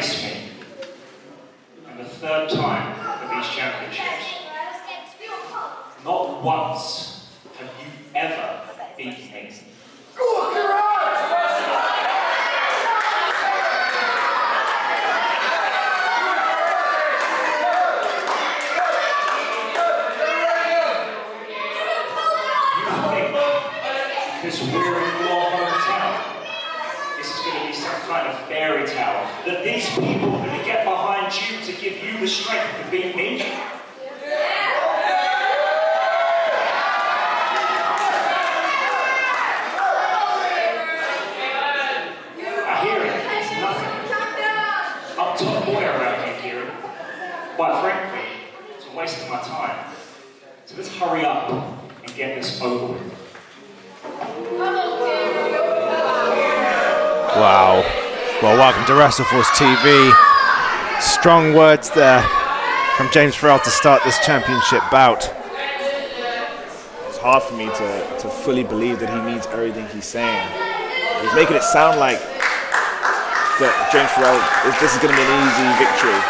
face me. And the third time for these championships. Not once have you ever beaten me. Because we're in your hometown, this is going to be some kind of fairy tale, that these people are going to get behind you to give you the strength to beat me. I hear it, it's nothing. I'm top boy around here, Kieron. Quite frankly, it's a waste of my time. So let's hurry up and get this over with. Wow. Well, welcome to WrestleForce TV. Strong words there from James Pharrell to start this championship bout. It's hard for me to fully believe that he means everything he's saying. He's making it sound like that James Pharrell, this is going to be an easy victory,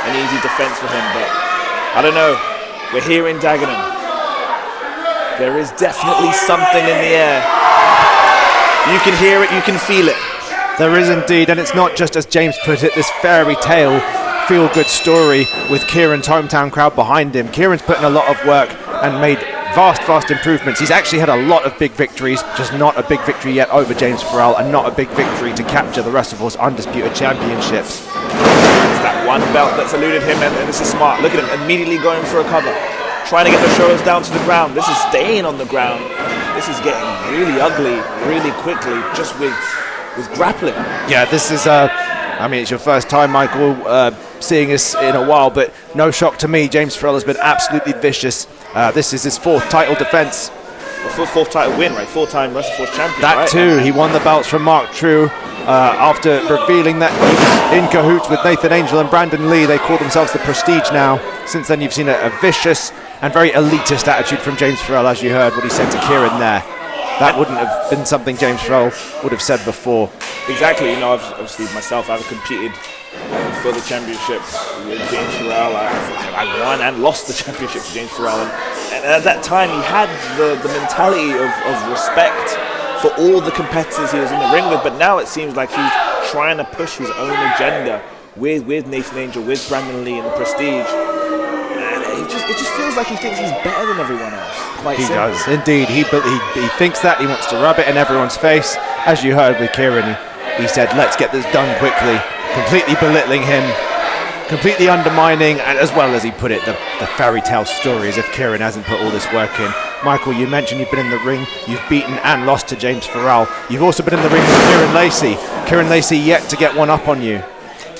an easy defense for him, but I don't know. We're here in Dagenham. There is definitely something in the air. You can hear it, you can feel it. There is indeed, and it's not just, as James put it, this fairy tale feel-good story with Kieron's hometown crowd behind him. Kieron's put in a lot of work and made vast improvements. He's actually had a lot of big victories, just not a big victory yet over James Pharrell, and not a big victory to capture the WrestleForce Undisputed Championships. It's that one belt that's eluded him, and this is smart. Look at him, immediately going for a cover. Trying to get the shoulders down to the ground. This is staying on the ground. This is getting really ugly, really quickly, just with grappling. Yeah, this is, I mean, it's your first time, Michael, seeing this in a while, but no shock to me. James Pharrell has been absolutely vicious. This is his fourth title defense. Well, fourth title win, right? Four-time WrestleForce champion. That right? too. He won the belts from Mark True after revealing that he was in cahoots with Nathan Angel and Brandon Lee. They call themselves the Prestige now. Since then, you've seen a vicious and very elitist attitude from James Pharrell, as you heard what he said to Kieron there. That wouldn't have been something James Pharrell would have said before. Exactly. You know, obviously myself, I've competed for the championship with James Pharrell. I won and lost the championship to James Pharrell. And at that time, he had the mentality of respect for all the competitors he was in the ring with. But now it seems like he's trying to push his own agenda with Nathan Angel, with Brandon Lee and the Prestige. It just feels like he thinks he's better than everyone else. He does, indeed. He thinks that. He wants to rub it in everyone's face. As you heard with Kieron, he said, let's get this done quickly. Completely belittling him, completely undermining, and as well as he put it, the fairy tale story, as if Kieron hasn't put all this work in. Michael, you mentioned you've been in the ring. You've beaten and lost to James Pharrell. You've also been in the ring with Kieron Lacey. Kieron Lacey yet to get one up on you.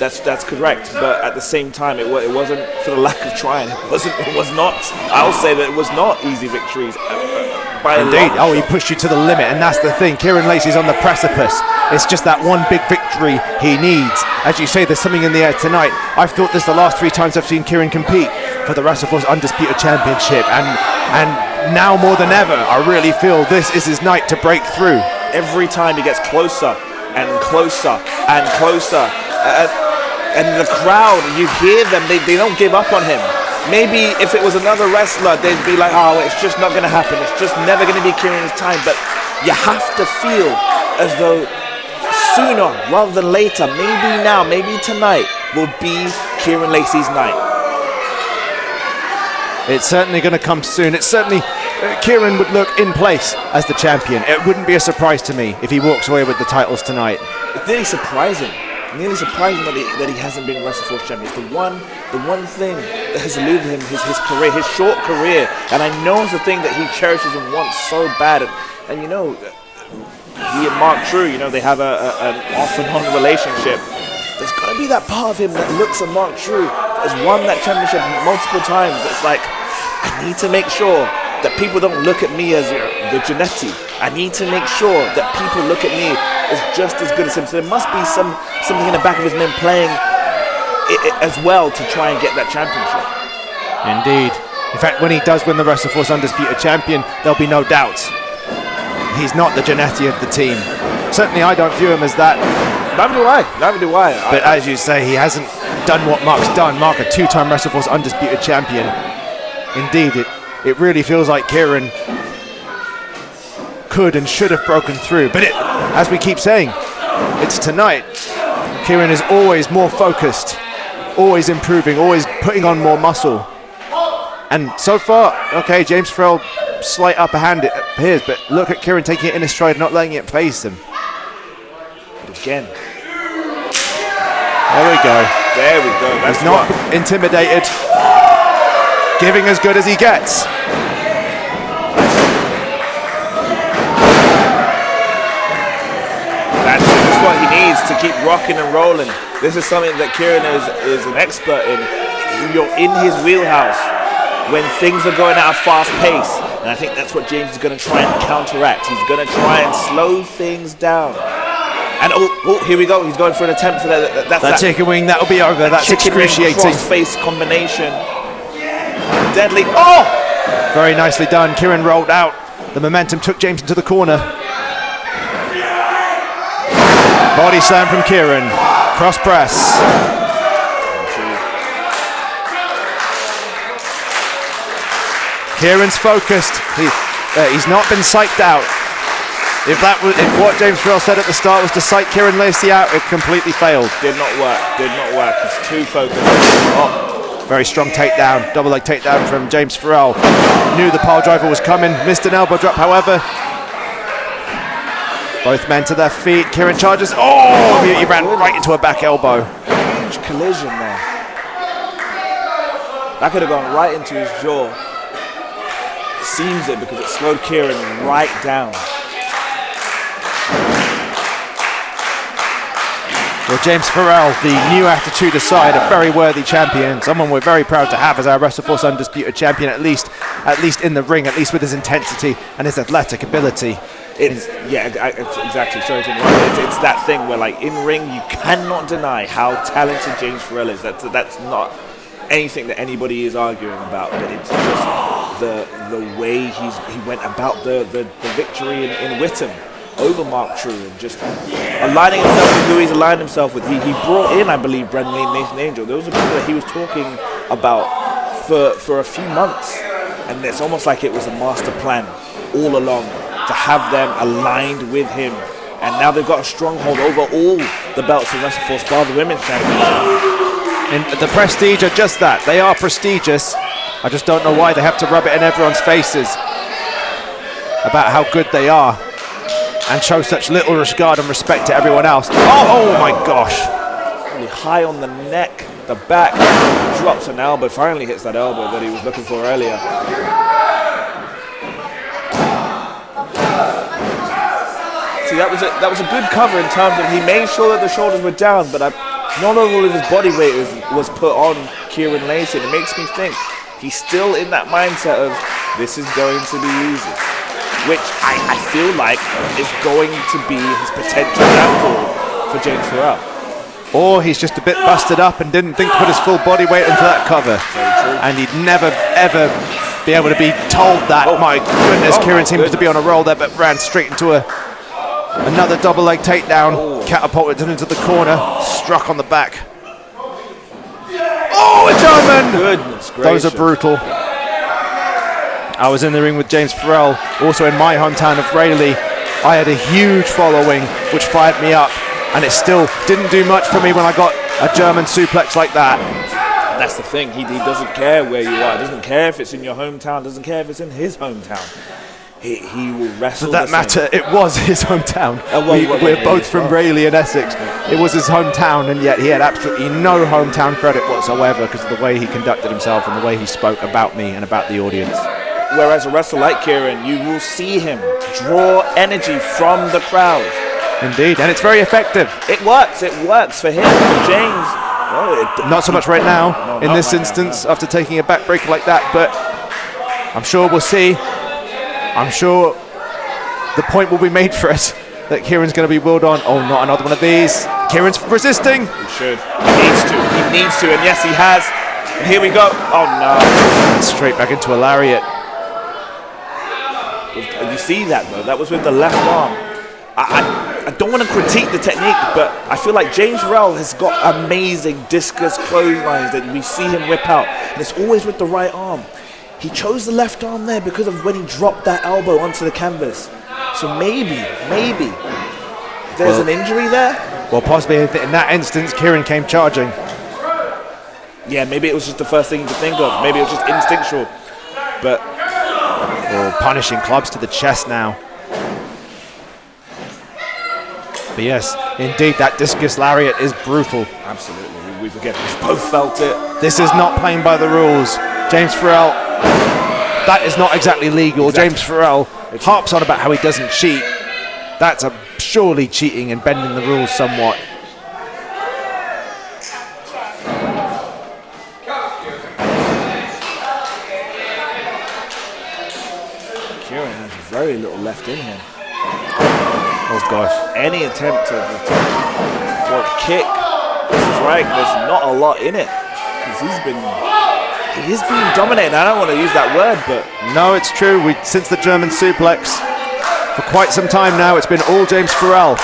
That's correct, but at the same time, it wasn't for the lack of trying. It was not. I'll say that it was not easy victories. Indeed. Oh, he pushed you to the limit, and that's the thing. Kieron Lacey's on the precipice. It's just that one big victory he needs. As you say, there's something in the air tonight. I've thought this the last 3 times I've seen Kieron compete for the WrestleForce Undisputed Championship, and now more than ever, I really feel this is his night to break through. Every time he gets closer and closer and closer. And the crowd, you hear them, they don't give up on him. Maybe if it was another wrestler, they'd be like, oh, it's just not going to happen. It's just never going to be Kieron's time. But you have to feel as though sooner rather than later, maybe now, maybe tonight, will be Kieron Lacey's night. It's certainly going to come soon. It's certainly, Kieron would look in place as the champion. It wouldn't be a surprise to me if he walks away with the titles tonight. It's really surprising. Nearly surprising that he hasn't been WrestleForce champion. It's the one thing that has eluded him, his career, his short career. And I know it's the thing that he cherishes and wants so bad. And you know, he and Mark True, you know, they have an off and on relationship. There's got to be that part of him that looks at Mark True, has won that championship multiple times. It's like, I need to make sure that people don't look at me as the Genetti. I need to make sure that people look at me as just as good as him. So there must be something in the back of his mind playing it as well to try and get that championship. Indeed. In fact, when he does win the WrestleForce Undisputed Champion, there'll be no doubt. He's not the Genetti of the team. Certainly I don't view him as that. Neither do I. Neither do I. But as you say, he hasn't done what Mark's done. Mark, a two-time WrestleForce Undisputed Champion. Indeed, it really feels like Kieron could and should have broken through. But as we keep saying, it's tonight. Kieron is always more focused, always improving, always putting on more muscle. And so far, okay, James Pharrell, slight upper hand it appears, but look at Kieron taking it in his stride, not letting it phase him. Again. There we go. There we go. He's not intimidated, giving as good as he gets. That's what he needs to keep rocking and rolling. This is something that Kieron is an expert in. You're in his wheelhouse when things are going at a fast pace. And I think that's what James is going to try and counteract. He's going to try and slow things down. And oh, here we go. He's going for an attempt for that. That chicken wing, that'll be over. That's excruciating. Cross-face combination. Deadly. Oh! Very nicely done. Kieron rolled out. The momentum took James into the corner. Body slam from Kieron. Cross press. Kieron's focused. He's not been psyched out. If what James Pharrell said at the start was to psych Kieron Lacey out, it completely failed. Did not work. He's too focused. Oh. Very strong takedown, double leg takedown from James Pharrell. Knew the pile driver was coming, missed an elbow drop, however. Both men to their feet. Kieron charges. Oh, he ran right into a back elbow. Huge collision there. That could have gone right into his jaw. It seems it because it slowed Kieron right down. Well, James Pharrell, the new Attitude Aside, a very worthy champion, someone we're very proud to have as our WrestleForce Undisputed Champion, at least in the ring, at least with his intensity and his athletic ability. It's exactly. Sorry to interrupt. It's that thing where, like, in ring, you cannot deny how talented James Pharrell is. That's not anything that anybody is arguing about, but it's just the way he went about the victory in Witham over Mark True, and just aligning himself with who he's aligned himself with. He brought in, I believe, Brendan Lee and Nathan Angel. Those are people that he was talking about for a few months, and it's almost like it was a master plan all along to have them aligned with him. And now they've got a stronghold over all the belts in WrestleForce, bar the Women's Championship. And the Prestige are just that. They are prestigious. I just don't know why they have to rub it in everyone's faces about how good they are and show such little regard and respect to everyone else. Oh my gosh. Really high on the neck, the back, drops an elbow, finally hits that elbow that he was looking for earlier. See, that was a good cover in terms of he made sure that the shoulders were down, but not all of his body weight was put on Kieron Lacey. And it makes me think he's still in that mindset of this is going to be easy, which I feel like is going to be his potential downfall for James Pharrell. Or he's just a bit busted up and didn't think to put his full body weight into that cover. And he'd never, ever be able to be told that. Oh. My goodness, Kieron seems to be on a roll there, but ran straight into another double leg takedown. Catapulted into the corner, struck on the back. Oh, a German! Goodness gracious. Those are brutal. I was in the ring with James Pharrell, also in my hometown of Raleigh. I had a huge following, which fired me up, and it still didn't do much for me when I got a German suplex like that. That's the thing, he doesn't care where you are, doesn't care if it's in your hometown, doesn't care if it's in his hometown. He will wrestle. For that matter, it was his hometown. We're both from Raleigh and Essex. It was his hometown, and yet he had absolutely no hometown credit whatsoever because of the way he conducted himself and the way he spoke about me and about the audience. Whereas a wrestler like Kieron, you will see him draw energy from the crowd. Indeed, and it's very effective. It works for him. James, not so much right now, in this instance, after taking a backbreaker like that, but I'm sure we'll see. I'm sure the point will be made for us that Kieron's going to be wheeled on. Oh, not another one of these. Kieron's resisting. He should. He needs to, and yes, he has. And here we go. Oh, no. Straight back into a lariat. You see that, though? That was with the left arm. I don't want to critique the technique, but I feel like James Pharrell has got amazing discus clotheslines that we see him whip out, and it's always with the right arm. He chose the left arm there because of when he dropped that elbow onto the canvas. So maybe, there's an injury there. Well, possibly in that instance, Kieron came charging. Yeah, maybe it was just the first thing to think of. Maybe it was just instinctual. But Punishing clubs to the chest now. But yes, indeed, that discus lariat is brutal. Absolutely, we've both felt it. This is not playing by the rules. James Pharrell, that is not exactly legal. Exactly. James Pharrell harps on about how he doesn't cheat. That's surely cheating and bending the rules somewhat. Kieron has very little left in him. Oh gosh. Any attempt for a kick, this is right, there's not a lot in it. Because he's been dominating. I don't want to use that word, but No, it's true. Since the German suplex, for quite some time now, it's been all James Pharrell.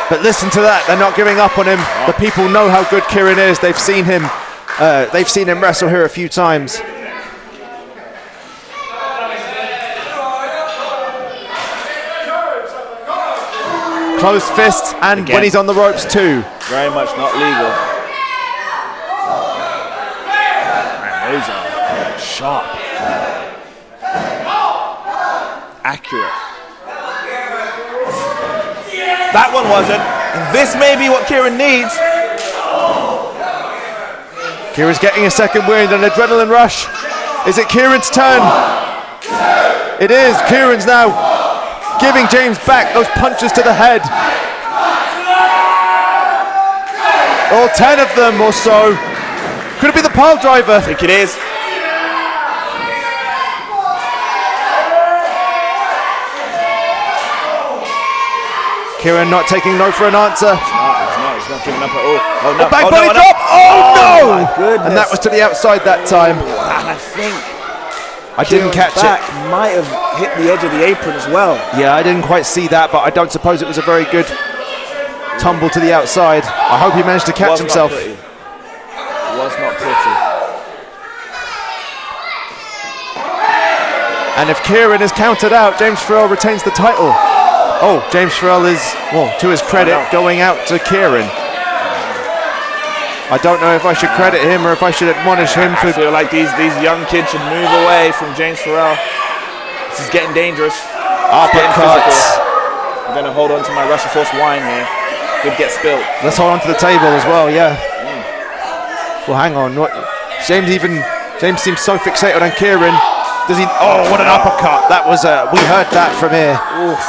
But listen to that, they're not giving up on him. The people know how good Kieron is. They've seen him wrestle here a few times. Closed fists, and Again. when he's on the ropes too. very much not legal. Man, those are sharp. Accurate. That one wasn't. And this may be what Kieron needs. Kieron's getting a second wind, an adrenaline rush. Is it Kieron's turn? It is. Kieron's now giving James back those punches to the head. All 10 of them or so. Could it be the pile driver? I think it is. Kieron not taking no for an answer. He's not giving up at all. Oh no! Back Oh, body no, drop! Oh no! my goodness! And that was to the outside that time. And I think I didn't catch back it. might have hit the edge of the apron as well. Yeah, I didn't quite see that, but I don't suppose it was a very good tumble to the outside. I hope he managed to catch Was himself. Not pretty. Was not pretty. And if Kieron is counted out, James Pharrell retains the title. Oh, James Pharrell is, well, to his credit, going out to Kieron. I don't know if I should credit him or if I should admonish him I for... feel like these young kids should move away from James Pharrell. This is getting dangerous. uppercuts. I'm going to hold on to my WrestleForce wine here. Could get spilled. Let's hold on to the table as well, yeah. Well, hang on. James seems so fixated on Kieron. Does he? Oh, what an uppercut! That was we heard that from here. Oof.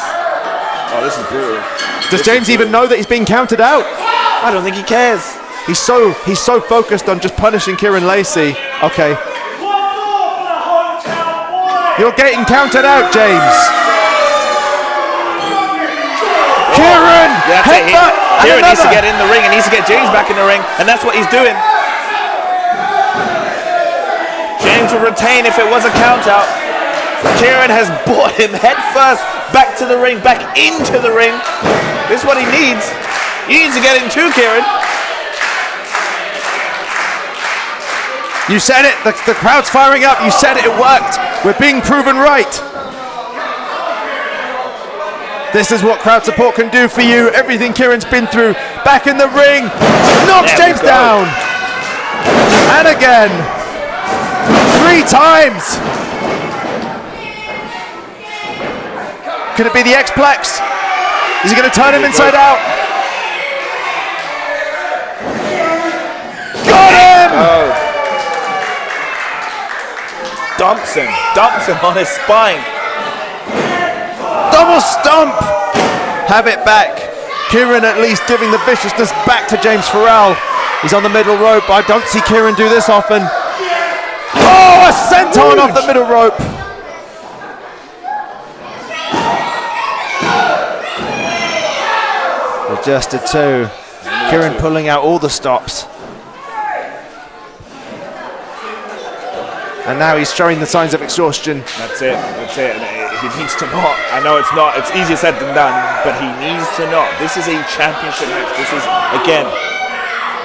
Oh, this is brutal. Does James even know that he's being counted out? I don't think he cares. He's so focused on just punishing Kieron Lacey. Okay. You're getting counted out, James. Kieron! Headbutt! Kieron needs to get in the ring and needs to get James back in the ring, and that's what he's doing. James will retain if it was a count out. Kieron has brought him head first back to the ring, back into the ring. This is what he needs. He needs to get in too, Kieron. You said it. The crowd's firing up. You said it. It worked. We're being proven right. This is what crowd support can do for you. Everything Kieron's been through. Back in the ring. Knocks James down. And again. 3 times. Could it be the X-Plex? Is he going to turn him inside out? Got him! Dumps him on his spine. Double stomp! Have it back. Kieron at least giving the viciousness back to James Pharrell. He's on the middle rope. I don't see Kieron do this often. Oh, a senton off the middle rope. Adjusted 2. Kieron pulling out all the stops. And now he's showing the signs of exhaustion. That's it. He needs to not. I know it's not. It's easier said than done, but he needs to not. This is a championship match. This is, again,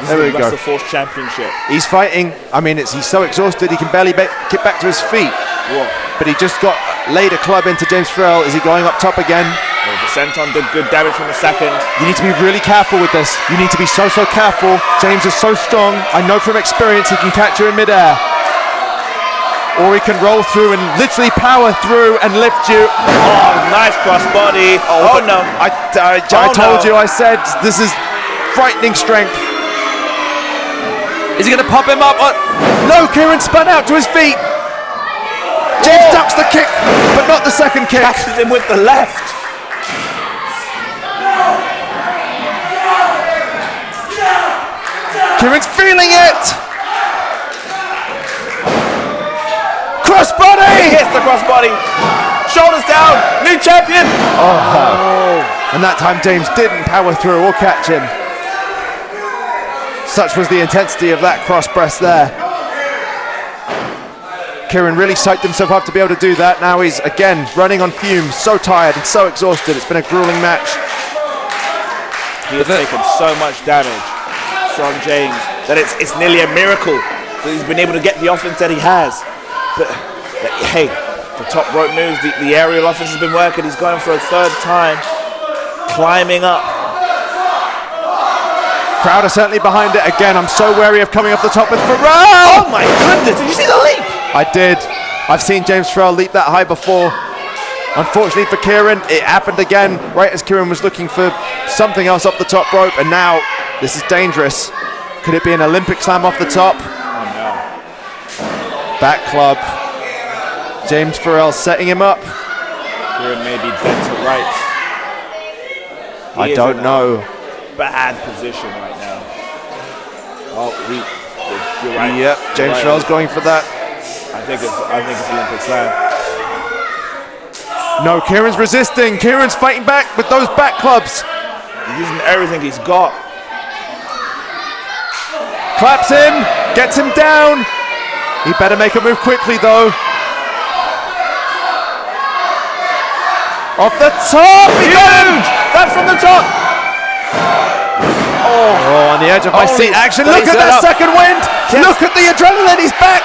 there we go. WrestleForce Championship. He's fighting. I mean, he's so exhausted he can barely get back to his feet. Whoa. But he just laid a club into James Pharrell. Is he going up top again? Well, the senton did good damage from the second. You need to be really careful with this. You need to be so careful. James is so strong. I know from experience he can catch you in midair. Or he can roll through and literally power through and lift you. Oh, nice crossbody. Oh no. I told you, I said, this is frightening strength. Is he going to pop him up? No, Kieron spun out to his feet. James ducks the kick, but not the second kick. Catches him with the left. Kieron's feeling it. Crossbody! He hits the crossbody. Shoulders down. New champion. Oh. And that time James didn't power through or catch him. Such was the intensity of that cross press there. Kieron really psyched himself up to be able to do that. Now he's again running on fumes, so tired and so exhausted. It's been a grueling match. He has taken so much damage from James that it's nearly a miracle that he's been able to get the offense that he has. But hey, the top rope moves, the aerial offense has been working. He's going for a third time, climbing up. Crowd are certainly behind it again. I'm so wary of coming off the top with Farrell. Oh my goodness, did you see the leap? I did. I've seen James Pharrell leap that high before. Unfortunately for Kieron, it happened again right as Kieron was looking for something else off the top rope, and now this is dangerous. Could it be an Olympic slam off the top? Oh no. Back club. James Pharrell setting him up. Kieron may be dead to rights. I don't know. Bad position right now. Oh, you're right. Yep, James Pharrell's going for that. I think it's Olympic slam. No, Kieron's resisting. Kieron's fighting back with those back clubs. He's using everything he's got. Claps him, gets him down. He better make a move quickly though. Off the top! Huge! That's from the top! Oh, on the edge of my seat action. Look at that second wind! Yes. Look at the adrenaline, he's back!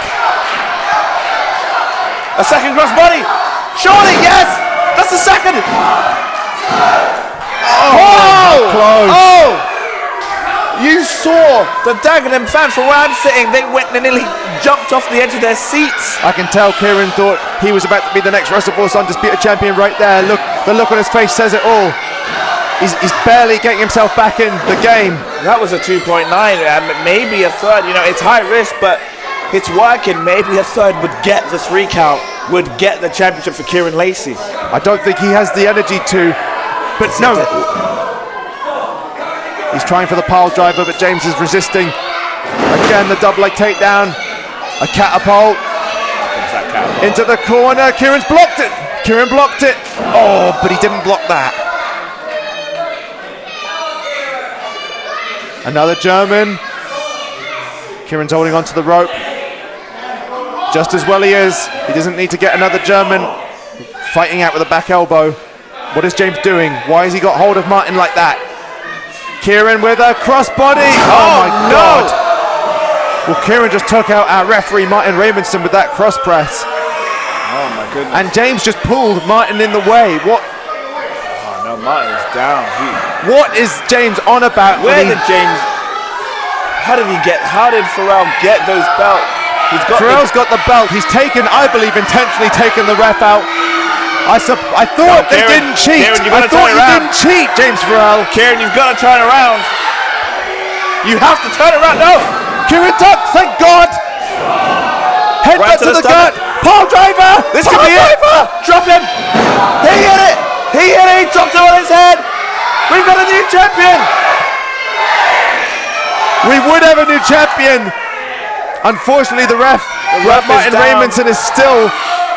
A second crossbody! Surely, yes! That's the second! Oh! Close. Oh! You saw the Dagenham fans from where I'm sitting, they went and nearly jumped off the edge of their seats. I can tell Kieron thought he was about to be the next WrestleForce Undisputed Champion right there. Look, the look on his face says it all. He's barely getting himself back in the game. That was a 2.9, maybe a third. You know, it's high risk, but it's working. Maybe a third would get the 3 count, would get the championship for Kieron Lacey. I don't think he has the energy to, but no. He's trying for the pile driver, but James is resisting. Again, the double leg takedown. A catapult. Into the corner. Kieron's blocked it. Kieron blocked it. Oh, but he didn't block that. Another German. Kieron's holding onto the rope. Just as well he is. He doesn't need to get another German. Fighting out with a back elbow. What is James doing? Why has he got hold of Martin like that? Kieron with a crossbody. Oh my God. Well, Kieron just took out our referee Martin Raymondson with that cross press. Oh my goodness. And James just pulled Martin in the way. What? Oh no, Martin is down. What is James on about? How did Farrell get those belts? Farrell's got the belt. He's taken, I believe, intentionally taken the ref out. I thought they didn't cheat. Kieron, I thought you didn't cheat, James Pharrell. Kieron, you've got to turn around. You have to turn around. No. Kieron ducked, thank God. Headbutt to the gut. Pile driver. This could be it. Drop him. He hit it. He dropped it on his head. We've got a new champion. We would have a new champion. Unfortunately, the ref Martin Raymondson is still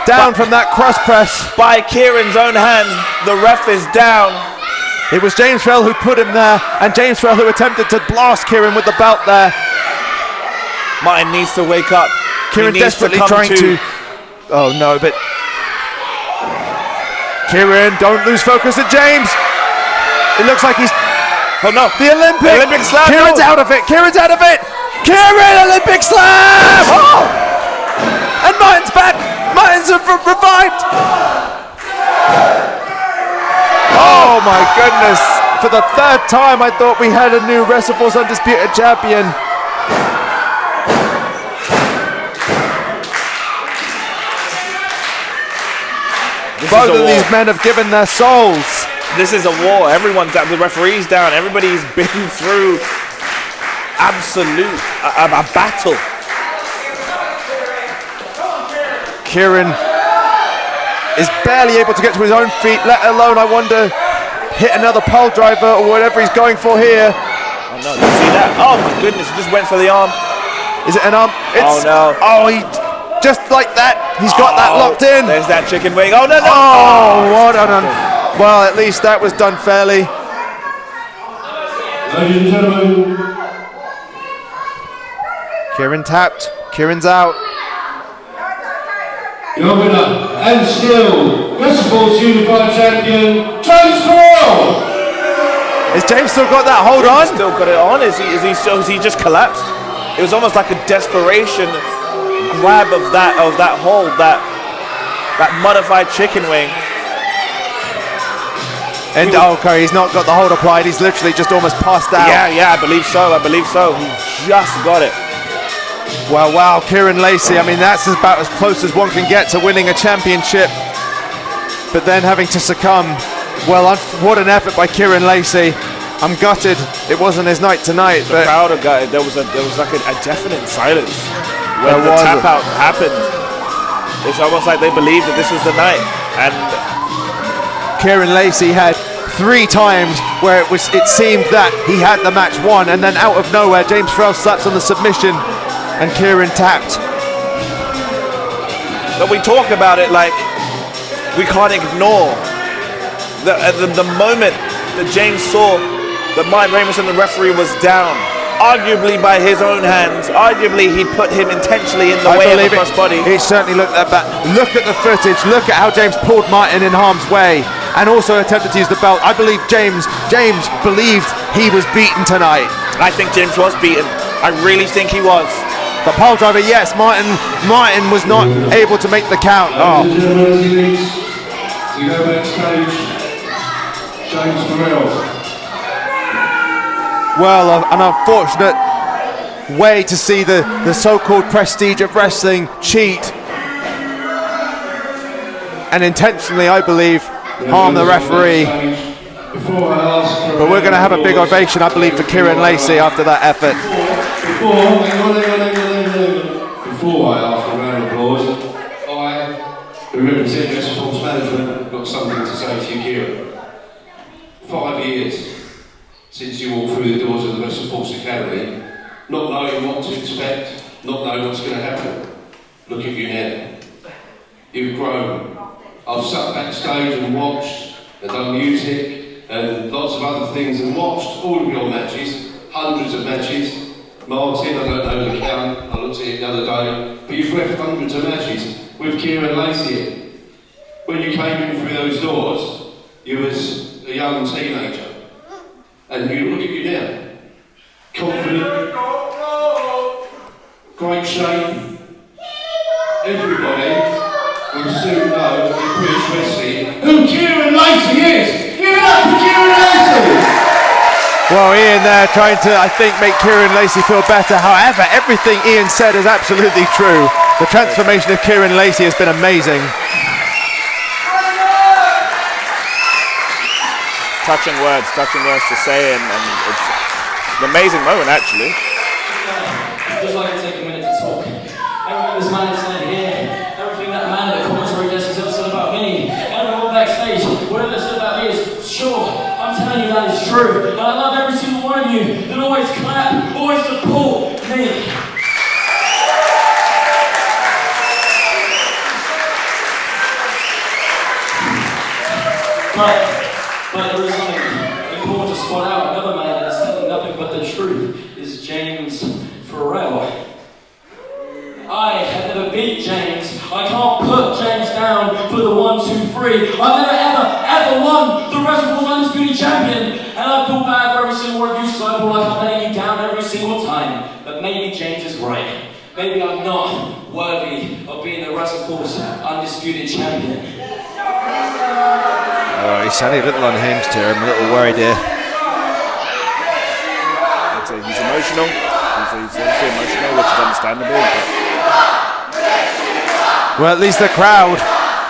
down from that cross press. By Kieron's own hands, the ref is down. It was James Pharrell who put him there, and James Pharrell who attempted to blast Kieron with the belt there. Martin needs to wake up. Kieron desperately trying to. Oh no, but Kieron, don't lose focus of James. It looks like he's... Oh no. The Olympic slam. Kieron's out of it. Kieron's out of it. Kieron, Olympic slam. Oh! And Martin's back. Martin's revived. Oh my goodness. For the third time, I thought we had a new WrestleForce Undisputed Champion. Both of these men have given their souls. This is a war. Everyone's down. The referee's down. Everybody's been through a battle. Kieron is barely able to get to his own feet, let alone, I wonder, hit another pole driver or whatever he's going for here. Oh no, you see that? Oh my goodness, he just went for the arm. Is it an arm? Oh no. Oh, he just like that. He's got that locked in. There's that chicken wing. Oh no, no. Oh, what an well, at least that was done fairly. Ladies and gentlemen. Kieron tapped. Kieron's out. Your winner and still WrestleForce Unified Champion, James Pharrell. Has James still got that hold on? Still got it on. Is he just collapsed? It was almost like a desperation grab of that hold, that modified chicken wing. And okay, he's not got the hold applied. He's literally just almost passed out. Yeah, I believe so. He just got it. Well, wow, Kieron Lacey. I mean, that's about as close as one can get to winning a championship. But then having to succumb. Well, what an effort by Kieron Lacey. I'm gutted. It wasn't his night tonight. The crowd are gutted. There was like a definite silence when the tap out happened. It's almost like they believed that this was the night. And Kieron Lacey had 3 times where it seemed that he had the match won, and then out of nowhere James Pharrell slaps on the submission and Kieron tapped. But we talk about it like we can't ignore the moment that James saw that Martin Ramirez, the referee, was down, arguably by his own hands. Arguably he put him intentionally in the way of the crossbody. It certainly looked like that. Look at the footage. Look at how James pulled Martin in harm's way and also attempted to use the belt. I believe James believed he was beaten tonight. I think James was beaten. I really think he was. The pole driver, yes, Martin was not able to make the count. Oh. We go backstage. James Pharrell. Well, an unfortunate way to see the so-called prestige of wrestling cheat and intentionally, I believe, harm the referee. But we're going to have a big ovation, I believe, for Kieron Lacey after that effort. Before I ask for a round of applause, I, who represent WrestleForce Management, have got something to say to you, Kieron. 5 years since you walked through the doors of the WrestleForce Academy, not knowing what to expect, not knowing what's going to happen. Look at you now. You've grown. I've sat backstage and watched and done music and lots of other things and watched all of your matches, hundreds of matches. Martin, I don't know the count, I looked at it the other day, but you've left hundreds of matches with Kieron Lacey. When you came in through those doors, you was a young teenager. And you look at you now, confident, great shape. Everybody will soon know in British wrestling who Kieron Lacey is. Give it up for Kieron Lacey! Well, Ian there trying to, I think, make Kieron Lacey feel better. However, everything Ian said is absolutely true. The transformation of Kieron Lacey has been amazing. Touching words to say, and it's an amazing moment, actually. I'd just like to take a minute to talk. Everything this man has said here, everything that man at the commentary desk has ever said about me, everyone backstage, whatever they said about me is sure. I'm telling you that is true. And I love every single one of you that always clap, always support me. But there is something important to spot out. Another man that is telling nothing but the truth is James Pharrell. I have never beat James. I can't put James down for the 1, 2, 3. I've never ever won the WrestleForce Undisputed Champion, and I feel bad for every single one of you, so I feel like I'm letting you down every single time. But maybe James is right. Maybe I'm not worthy of being the WrestleForce Undisputed Champion. Oh, he's sounding a little unhinged here. I'm a little worried here. He's emotional. He's obviously emotional, which is understandable. Well, at least the crowd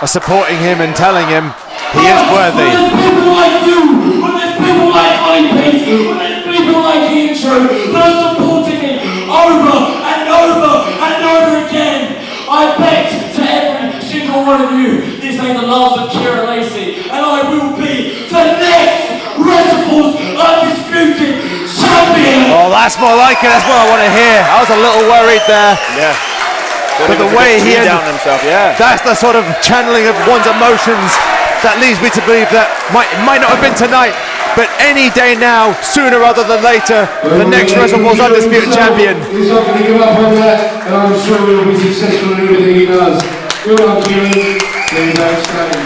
are supporting him and telling him he is worthy. When there's people like you, when there's people like Ollie Pete, when there's people like Intro that are supporting me over and over and over again, I bet to every single one of you, this ain't the last of Kieron Lacey, and I will be the next WrestleForce Undisputed Champion! Oh, that's more like it. That's what I want to hear. I was a little worried there. Yeah. But the way he down himself, yeah. That's the sort of channeling of one's emotions that leads me to believe that might not have been tonight, but any day now, sooner rather than later, the next WrestleForce Undisputed Champion. He's not going to give up on that, and I'm sure he'll be successful in everything he does. Good on Kieron. See you backstage.